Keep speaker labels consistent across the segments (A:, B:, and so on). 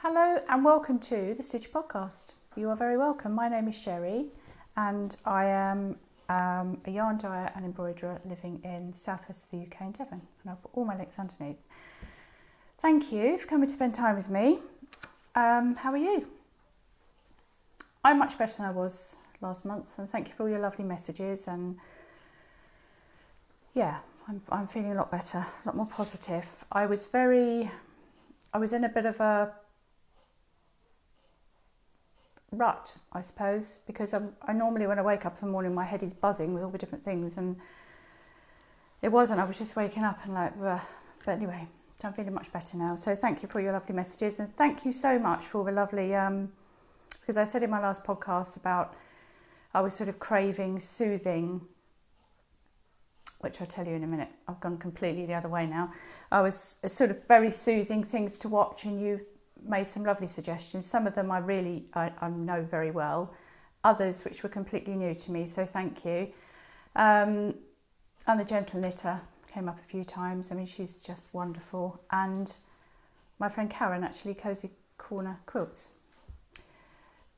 A: Hello and welcome to the Stitchy podcast. You are very welcome. My name is Sherry and I am a yarn dyer and embroiderer living in the southwest of the UK in Devon, and I'll put all my links underneath. Thank you for coming to spend time with me. How are you? I'm much better than I was last month, and thank you for all your lovely messages, and yeah, I'm feeling a lot better, a lot more positive. I was in a bit of a rut, I suppose, because I normally, when I wake up in the morning, my head is buzzing with all the different things, and it wasn't. I was just waking up and like, ugh. But anyway, I'm feeling much better now. So thank you for your lovely messages, and thank you so much for all the lovely, because I said in my last podcast about I was sort of craving soothing, which I'll tell you in a minute. I've gone completely the other way now. I was sort of very soothing things to watch, and you made some lovely suggestions. Some of them I know very well, others which were completely new to me, so thank you. And the Gentle Knitter came up a few times. I mean, she's just wonderful. And my friend Karen, actually, Cozy Corner Quilts,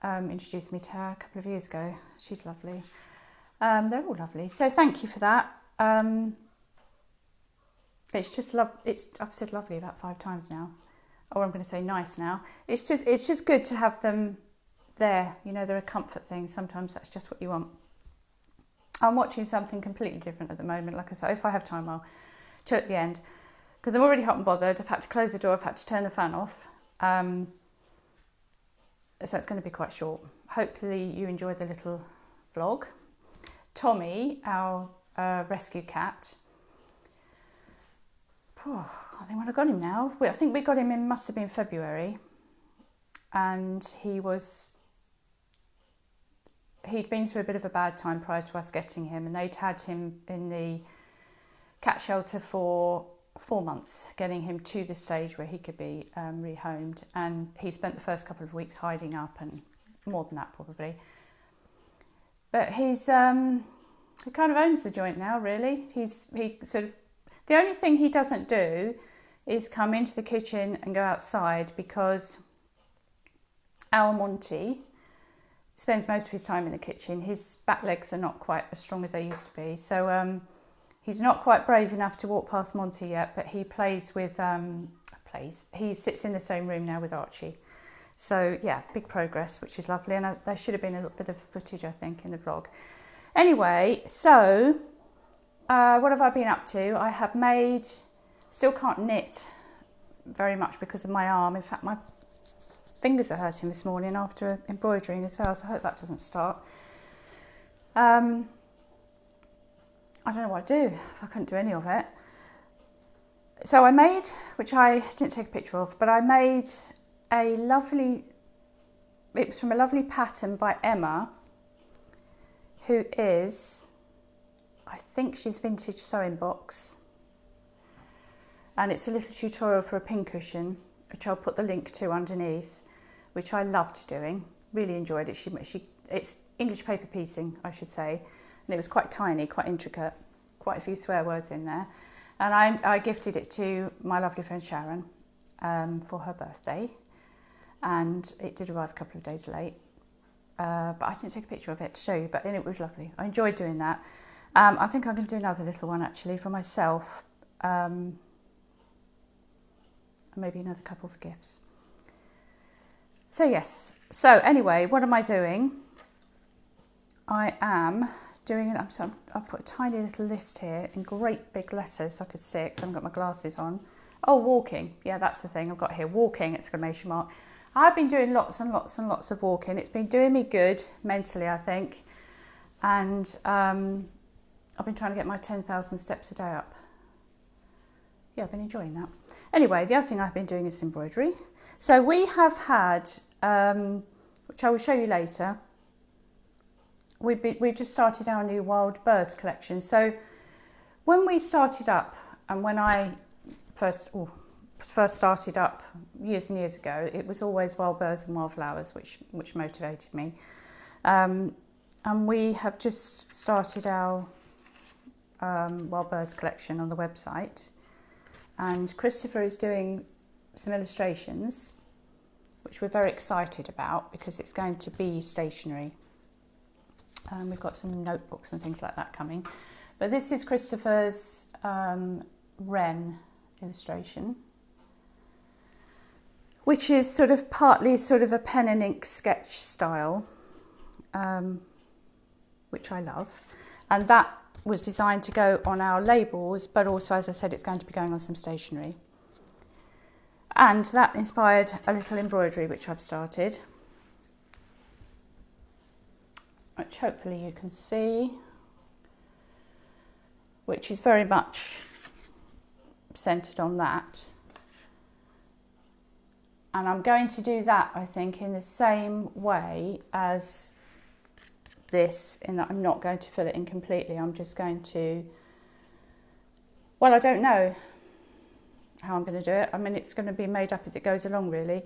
A: introduced me to her a couple of years ago. She's lovely. They're all lovely, so thank you for that. It's just I've said lovely about 5 times now. Or I'm going to say nice now. It's just good to have them there. You know, they're a comfort thing. Sometimes that's just what you want. I'm watching something completely different at the moment. Like I said, if I have time, I'll chill at the end. Because I'm already hot and bothered. I've had to close the door. I've had to turn the fan off. So it's going to be quite short. Hopefully you enjoyed the little vlog. Tommy, our rescue cat. Oh, I think when I got him now. I think we got him in, must have been February, and he'd been through a bit of a bad time prior to us getting him, and they'd had him in the cat shelter for 4 months, getting him to the stage where he could be rehomed, and he spent the first couple of weeks hiding up, and more than that probably. But he kind of owns the joint now, really. The only thing he doesn't do is come into the kitchen and go outside, because our Monty spends most of his time in the kitchen. His back legs are not quite as strong as they used to be. So he's not quite brave enough to walk past Monty yet, but he plays with, he sits in the same room now with Archie. So yeah, big progress, which is lovely. And there should have been a little bit of footage, I think, in the vlog. Anyway, so what have I been up to? I have still can't knit very much because of my arm. In fact, my fingers are hurting this morning after embroidering as well, so I hope that doesn't start. I don't know what I'd do if I couldn't do any of it. So I made, which I didn't take a picture of, but I made it was from a lovely pattern by Emma, who is, I think she's Vintage Sewing Box, and it's a little tutorial for a pincushion, which I'll put the link to underneath, which I loved doing, really enjoyed it. It's English paper piecing, I should say, and it was quite tiny, quite intricate, quite a few swear words in there, and I gifted it to my lovely friend Sharon for her birthday, and it did arrive a couple of days late, but I didn't take a picture of it to show you, but it was lovely. I enjoyed doing that. I think I'm going to do another little one actually for myself, and maybe another couple of gifts. So yes, so anyway, what am I doing? I am doing I've put a tiny little list here in great big letters so I could see it, because I haven't got my glasses on. Oh, walking, yeah, that's the thing I've got here, walking, exclamation mark. I've been doing lots and lots and lots of walking. It's been doing me good mentally, I think, and I've been trying to get my 10,000 steps a day up. Yeah, I've been enjoying that. Anyway, the other thing I've been doing is embroidery. So we have had, which I will show you later, we've just started our new wild birds collection. So when we started up, and when I first started up years and years ago, it was always wild birds and wildflowers, which motivated me. And we have just started our wild birds collection on the website, and Christopher is doing some illustrations, which we're very excited about because it's going to be stationery. We've got some notebooks and things like that coming. But this is Christopher's Wren illustration, which is sort of partly sort of a pen and ink sketch style, which I love. And that was designed to go on our labels, but also, as I said, it's going to be going on some stationery. And that inspired a little embroidery which I've started, which hopefully you can see, which is very much centred on that. And I'm going to do that, I think, in the same way as this, in that I'm not going to fill it in completely. I'm just going to, well, I don't know how I'm going to do it. I mean, it's going to be made up as it goes along, really.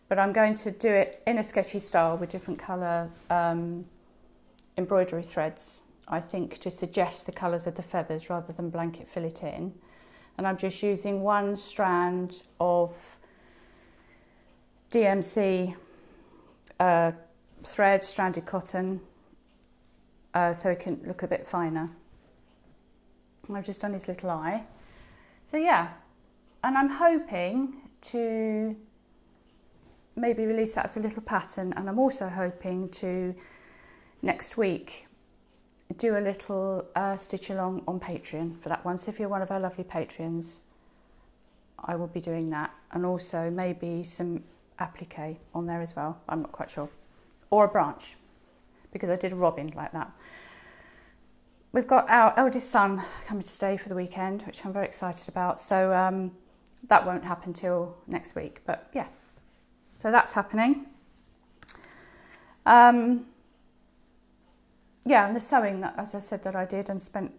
A: But I'm going to do it in a sketchy style with different colour embroidery threads, I think, to suggest the colours of the feathers rather than blanket fill it in. And I'm just using one strand of DMC thread, stranded cotton, so it can look a bit finer. I've just done his little eye. So yeah, and I'm hoping to maybe release that as a little pattern, and I'm also hoping to next week do a little stitch along on Patreon for that one. So if you're one of our lovely Patreons, I will be doing that, and also maybe some applique on there as well. I'm not quite sure, or a branch, because I did a robin like that. We've got our eldest son coming to stay for the weekend, which I'm very excited about. So that won't happen till next week, but yeah, so that's happening. Yeah, and the sewing that, as I said, that I did and spent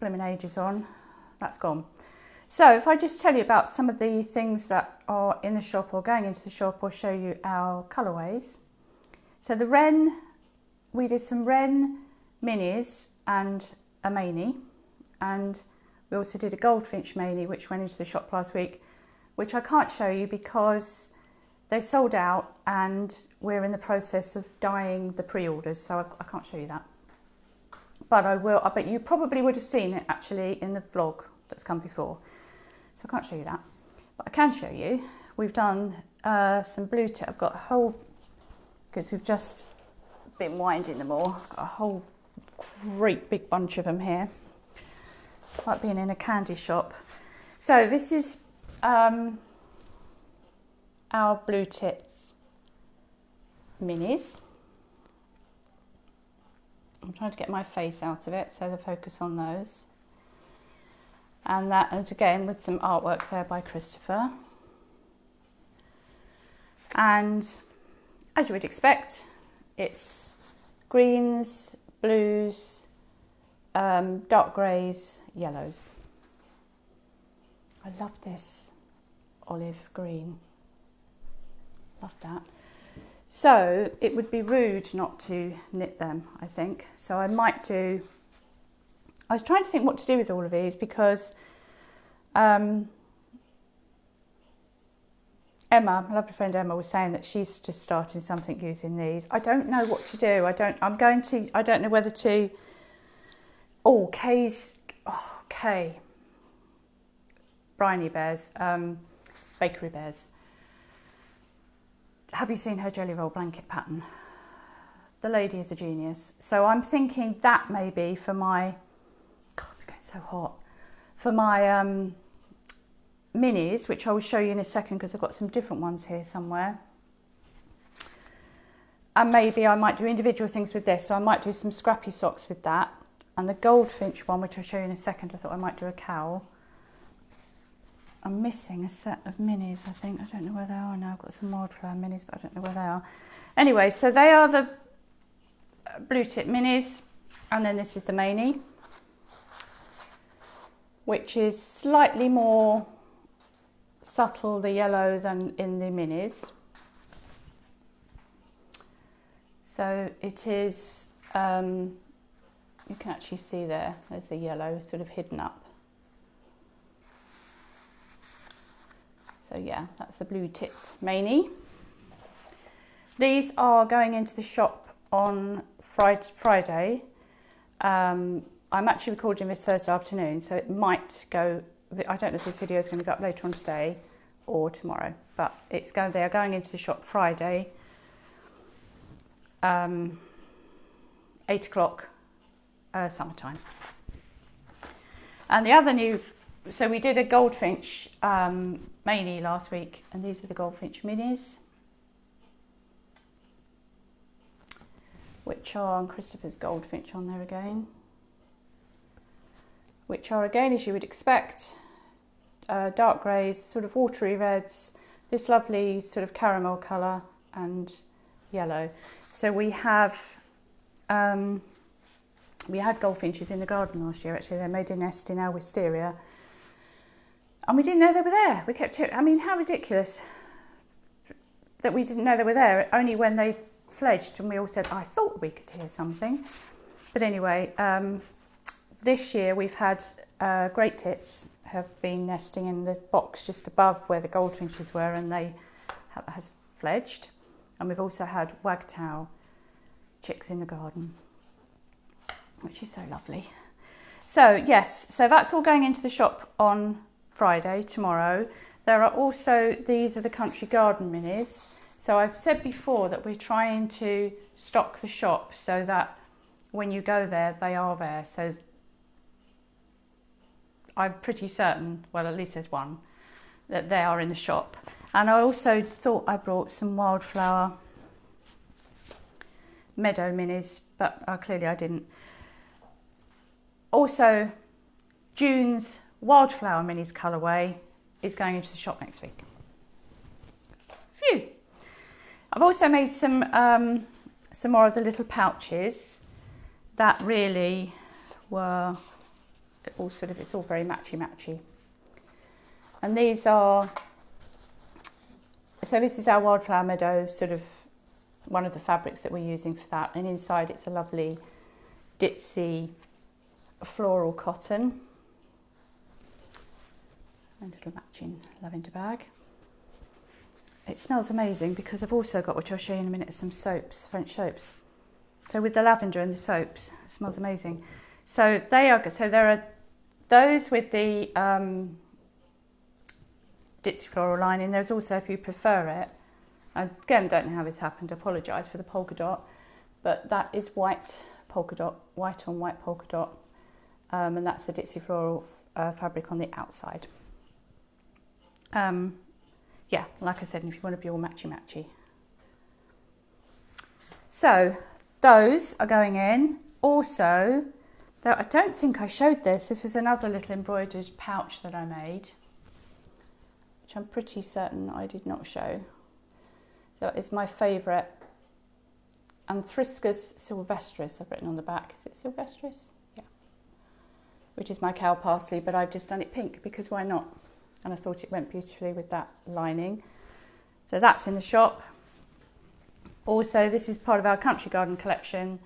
A: blooming ages on, that's gone. So if I just tell you about some of the things that are in the shop or going into the shop, or show you our colourways. So the Wren, we did some Wren minis and a manie, and we also did a Goldfinch manie which went into the shop last week, which I can't show you because they sold out and we're in the process of dyeing the pre-orders, so I can't show you that. But I will. I bet you probably would have seen it actually in the vlog that's come before, so I can't show you that. But I can show you, we've done some blue tip. I've got a whole, because we've just been winding them all, I've got a whole great big bunch of them here. It's like being in a candy shop. So this is our blue tips minis. I'm trying to get my face out of it, so the focus on those. And that is again with some artwork there by Christopher. And as you would expect, it's greens, blues, dark greys, yellows. I love this olive green. Love that. So it would be rude not to knit them, I think. So I might do, I was trying to think what to do with all of these, because Emma, my lovely friend Emma, was saying that she's just starting something using these. I don't know what to do. I don't know whether to, Kay, Briny Bears, Bakery Bears. Have you seen her jelly roll blanket pattern? The lady is a genius. So I'm thinking that maybe for my, God, it's getting so hot, for my minis, which I will show you in a second because I've got some different ones here somewhere. And maybe I might do individual things with this. So I might do some scrappy socks with that. And the Goldfinch one, which I'll show you in a second, I thought I might do a cowl. I'm missing a set of minis, I think. I don't know where they are now. I've got some wildflower minis, but I don't know where they are. Anyway, so they are the blue tip minis. And then this is the manie, which is slightly more subtle, the yellow, than in the minis. So it is, you can actually see there's the yellow sort of hidden up. So yeah, that's the blue tip manie. These are going into the shop on Friday. I'm actually recording this Thursday afternoon, so it might go, I don't know if this video is going to go up later on today or tomorrow, but they are going into the shop Friday, 8 o'clock summertime. And the other new, so we did a goldfinch mainly last week, and these are the goldfinch minis, which are on Christopher's goldfinch on there again, which are again, as you would expect, dark greys, sort of watery reds, this lovely sort of caramel colour and yellow. So we have, we had goldfinches in the garden last year actually. They made a nest in our wisteria and we didn't know they were there. We kept hearing, I mean, how ridiculous that we didn't know they were there, only when they fledged, and we all said, I thought we could hear something. But anyway, this year we've had great tits have been nesting in the box just above where the goldfinches were, and they has fledged. And we've also had wagtail chicks in the garden, which is so lovely. So yes, so that's all going into the shop on Friday, tomorrow. There are also, these are the country garden minis. So I've said before that we're trying to stock the shop so that when you go there, they are there. So I'm pretty certain, well, at least there's one, that they are in the shop. And I also thought I brought some wildflower meadow minis, but clearly I didn't. Also, June's wildflower minis colourway is going into the shop next week. Phew! I've also made some more of the little pouches that really were all sort of, it's all very matchy. And these are, so this is our wildflower meadow, sort of one of the fabrics that we're using for that. And inside it's a lovely ditzy floral cotton and a little matching lavender bag. It smells amazing because I've also got, which I'll show you in a minute, some soaps, French soaps. So with the lavender and the soaps, it smells amazing. So they are good. So there are those with the ditzy floral lining. There's also, if you prefer it, I again don't know how this happened, I apologise for the polka dot, but that is white polka dot, white on white polka dot, and that's the ditzy floral fabric on the outside. Yeah, like I said, if you want to be all matchy. So those are going in. Also, though I don't think I showed this, this was another little embroidered pouch that I made, which I'm pretty certain I did not show. So it's my favourite Anthriscus sylvestris, I've written on the back. Is it sylvestris? Yeah. Which is my cow parsley, but I've just done it pink because why not? And I thought it went beautifully with that lining. So that's in the shop. Also, this is part of our country garden collection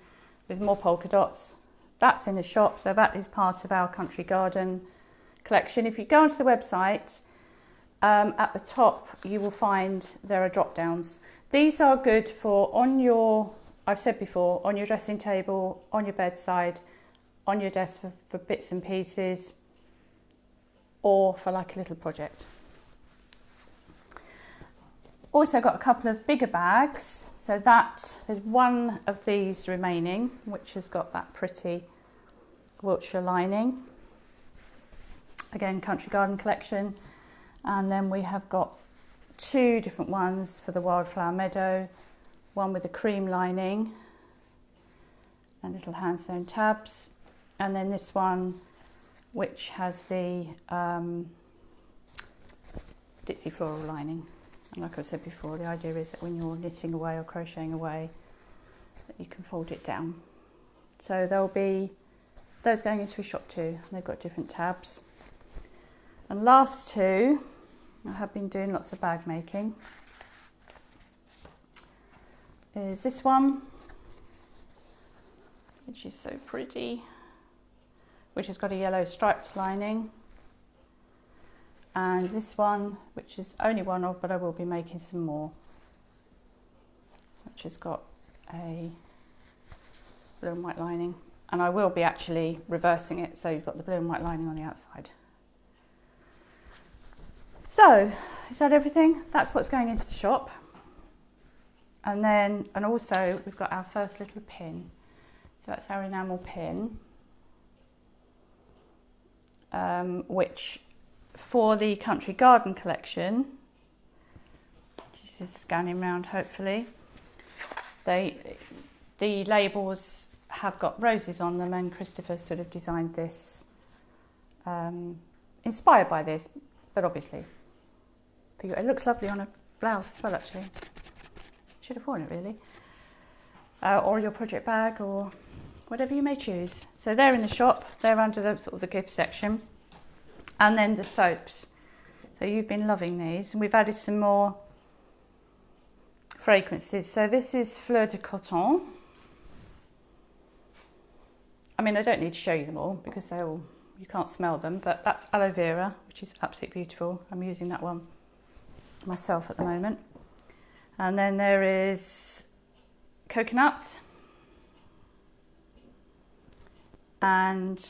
A: with more polka dots. That's in the shop, so that is part of our country garden collection. If you go onto the website, at the top you will find there are drop downs. These are good for on your, I've said before, on your dressing table, on your bedside, on your desk for bits and pieces, or for like a little project. Also got a couple of bigger bags. So that, there's one of these remaining, which has got that pretty Wiltshire lining. Again, country garden collection. And then we have got two different ones for the wildflower meadow. One with a cream lining and little hand sewn tabs. And then this one, which has the ditzy floral lining. And like I said before, the idea is that when you're knitting away or crocheting away, that you can fold it down. So there'll be those going into a shop too. They've got different tabs. And last two, I have been doing lots of bag making, is this one, which is so pretty, which has got a yellow striped lining, and this one, which is only one of, but I will be making some more, which has got a blue and white lining, and I will be actually reversing it so you've got the blue and white lining on the outside. So is that everything? That's what's going into the shop. And also we've got our first little pin. So that's our enamel pin, which for the Country Garden collection, just is scanning around hopefully, the labels have got roses on them, and Christopher sort of designed this, inspired by this, but obviously for you. It looks lovely on a blouse as well actually. Should have worn it really. Or your project bag or whatever you may choose. So they're in the shop, they're under the sort of the gift section. And then the soaps. So you've been loving these, and we've added some more fragrances. So this is Fleur de Coton. I mean, I don't need to show you them all because you can't smell them, but that's aloe vera, which is absolutely beautiful. I'm using that one myself at the moment. And then there is coconut and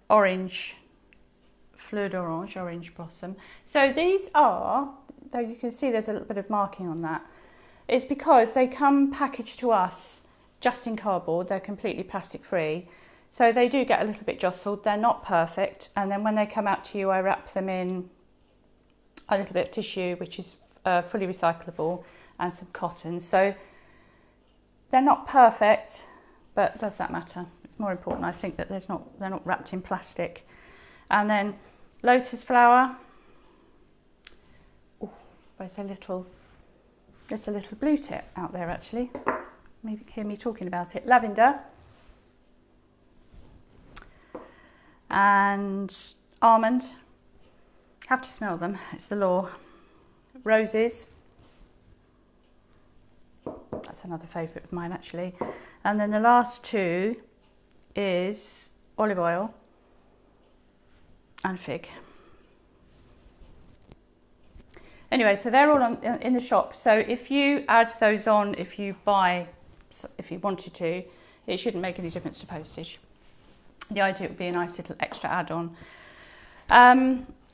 A: orange, fleur d'orange, orange blossom. So these are, though you can see there's a little bit of marking on that, it's because they come packaged to us just in cardboard. They're completely plastic free. So they do get a little bit jostled. They're not perfect. And then when they come out to you, I wrap them in a little bit of tissue, which is fully recyclable, and some cotton. So they're not perfect, but does that matter? It's more important, I think, that they're not wrapped in plastic. And then lotus flower. Oh, there's a little blue tip out there actually. Maybe you can hear me talking about it. Lavender and almond. Have to smell them, it's the law. Roses, that's another favourite of mine actually. And then the last two is olive oil and fig. Anyway, so they're all in the shop. So if you add those on, if you wanted to, it shouldn't make any difference to postage. The idea would be a nice little extra add-on.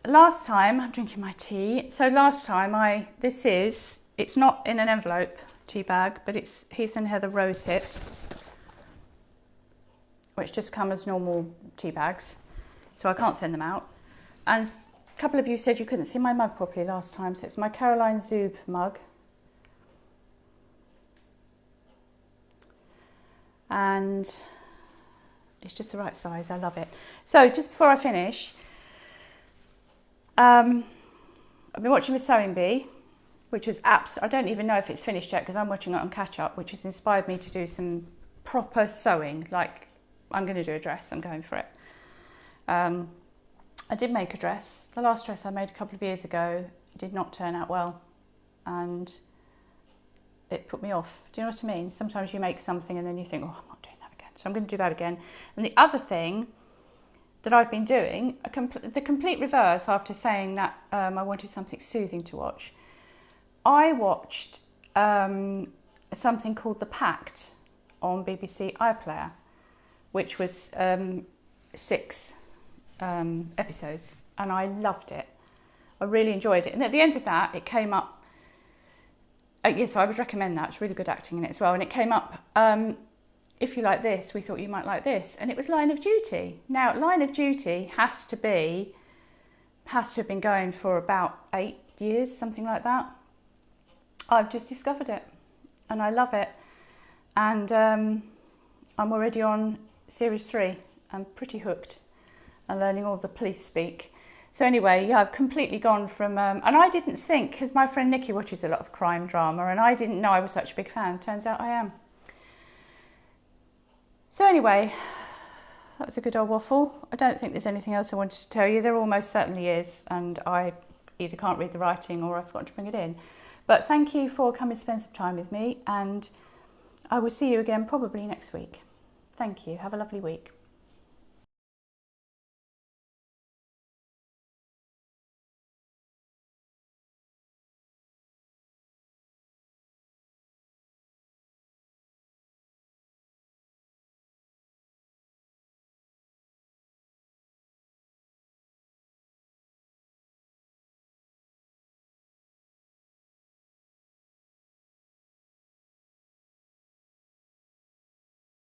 A: Last time, I'm drinking my tea. So last time it's not in an envelope tea bag, but it's Heath and Heather Rose Hip, which just come as normal tea bags. So I can't send them out. And a couple of you said you couldn't see my mug properly last time. So it's my Caroline Zub mug. And it's just the right size, I love it. So just before I finish, I've been watching the Sewing Bee, which is I don't even know if it's finished yet because I'm watching it on catch up, which has inspired me to do some proper sewing. Like, I'm going to do a dress, I'm going for it. I did make a dress. The last dress I made a couple of years ago did not turn out well, and it put me off. Do you know what I mean? Sometimes you make something and then you think, oh, I'm not doing that again. So I'm going to do that again. And the other thing that I've been doing, the complete reverse after saying that I wanted something soothing to watch, I watched something called The Pact on BBC iPlayer, which was 6 episodes, and I loved it. I really enjoyed it. And at the end of that, it came up, yes, I would recommend that. It's really good acting in it as well. And it came up, if you like this, we thought you might like this. And it was Line of Duty. Now, Line of Duty has to have been going for about 8 years, something like that. I've just discovered it and I love it. And I'm already on series 3. I'm pretty hooked and learning all the police speak. So anyway, yeah, I've completely gone from, and I didn't think, because my friend Nikki watches a lot of crime drama, and I didn't know I was such a big fan. Turns out I am. So anyway, that was a good old waffle. I don't think there's anything else I wanted to tell you. There almost certainly is, and I either can't read the writing or I forgot to bring it in. But thank you for coming to spend some time with me, and I will see you again probably next week. Thank you. Have a lovely week.